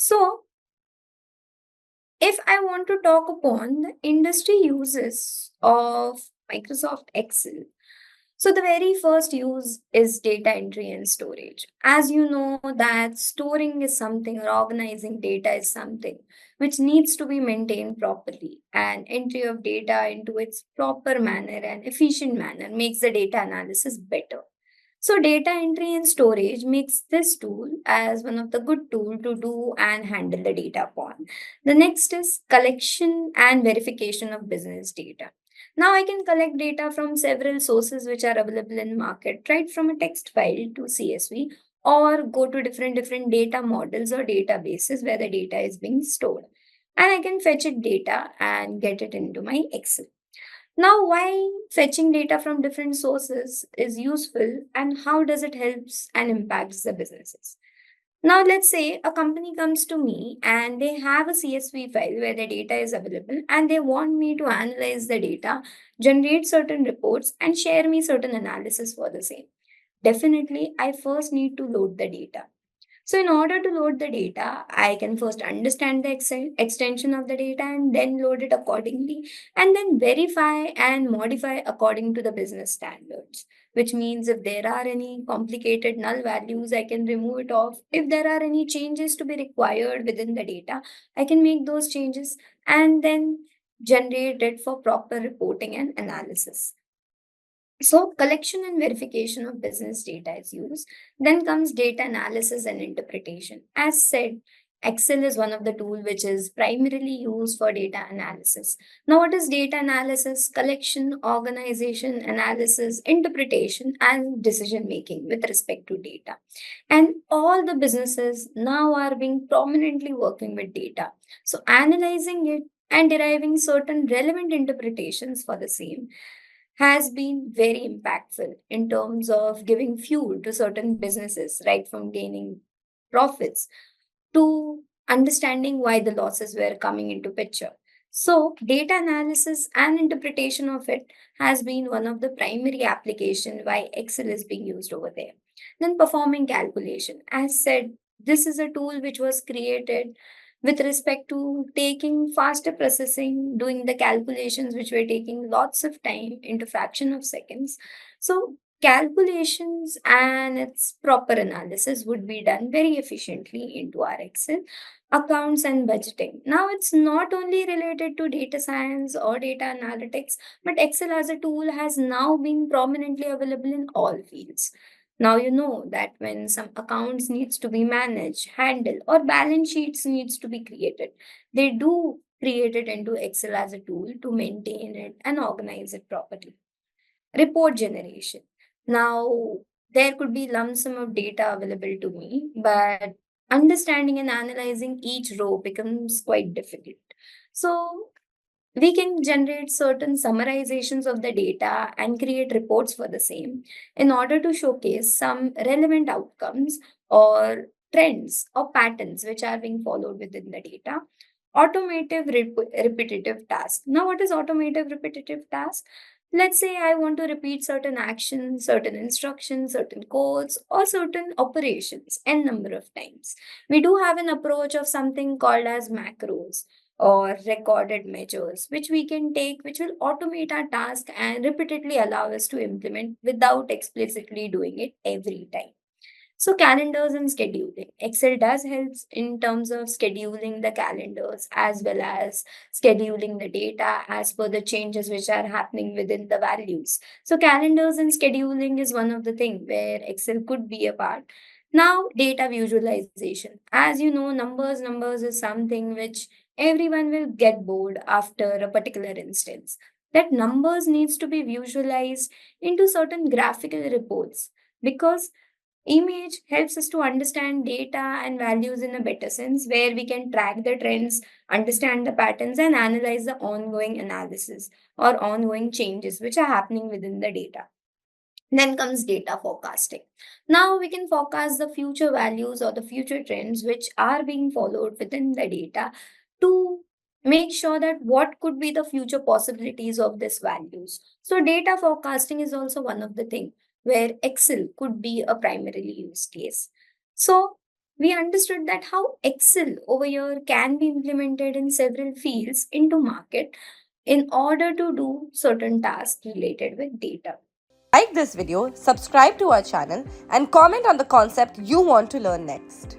So, if I want to talk upon the industry uses of Microsoft Excel, so the very first use is data entry and storage. As you know that storing is something or organizing data is something which needs to be maintained properly, and entry of data into its proper manner and efficient manner makes the data analysis better. So data entry and storage makes this tool as one of the good tool to do and handle the data upon. The next is collection and verification of business data. Now I can collect data from several sources which are available in market, right from a text file to CSV, or go to different data models or databases where the data is being stored. And I can fetch it data and get it into my Excel. Now, why fetching data from different sources is useful and how does it helps and impacts the businesses? Now, let's say a company comes to me and they have a CSV file where the data is available and they want me to analyze the data, generate certain reports, and share me certain analysis for the same. Definitely, I first need to load the data. So in order to load the data, I can first understand the extension of the data and then load it accordingly, and then verify and modify according to the business standards. Which means if there are any complicated null values, I can remove it off. If there are any changes to be required within the data, I can make those changes and then generate it for proper reporting and analysis. So, collection and verification of business data is used. Then comes data analysis and interpretation. As said, Excel is one of the tool which is primarily used for data analysis. Now, what is data analysis? Collection, organization, analysis, interpretation, and decision making with respect to data. And all the businesses now are being prominently working with data. So, analyzing it and deriving certain relevant interpretations for the same has been very impactful in terms of giving fuel to certain businesses, right from gaining profits to understanding why the losses were coming into picture. So data analysis and interpretation of it has been one of the primary application why Excel is being used over there. Then performing calculation. As said, this is a tool which was created with respect to taking faster processing, doing the calculations which were taking lots of time into fraction of seconds. So calculations and its proper analysis would be done very efficiently into our Excel. Accounts and budgeting. Now, it's not only related to data science or data analytics, but Excel as a tool has now been prominently available in all fields. Now you know that when some accounts needs to be managed, handled, or balance sheets needs to be created, they do create it into Excel as a tool to maintain it and organize it properly. Report generation. Now, there could be lump sum of data available to me, but understanding and analyzing each row becomes quite difficult. So, we can generate certain summarizations of the data and create reports for the same in order to showcase some relevant outcomes or trends or patterns which are being followed within the data. Automative repetitive task. Now, what is automative repetitive task? Let's say I want to repeat certain actions, certain instructions, certain codes, or certain operations n number of times. We do have an approach of something called as macros or recorded measures, which we can take, which will automate our task and repeatedly allow us to implement without explicitly doing it every time. So calendars and scheduling. Excel does helps in terms of scheduling the calendars as well as scheduling the data as per the changes which are happening within the values. So calendars and scheduling is one of the thing where Excel could be a part. Now data visualization. As you know, numbers is something which everyone will get bored after a particular instance. That numbers needs to be visualized into certain graphical reports because image helps us to understand data and values in a better sense, where we can track the trends, understand the patterns, and analyze the ongoing analysis or ongoing changes which are happening within the data. Then comes data forecasting. Now we can forecast the future values or the future trends which are being followed within the data to make sure that what could be the future possibilities of these values. So data forecasting is also one of the thing where Excel could be a primarily used case. So We understood that how Excel over here can be implemented in several fields into market in order to do certain tasks related with data. Like this video, subscribe to our channel, and comment on the concept you want to learn next.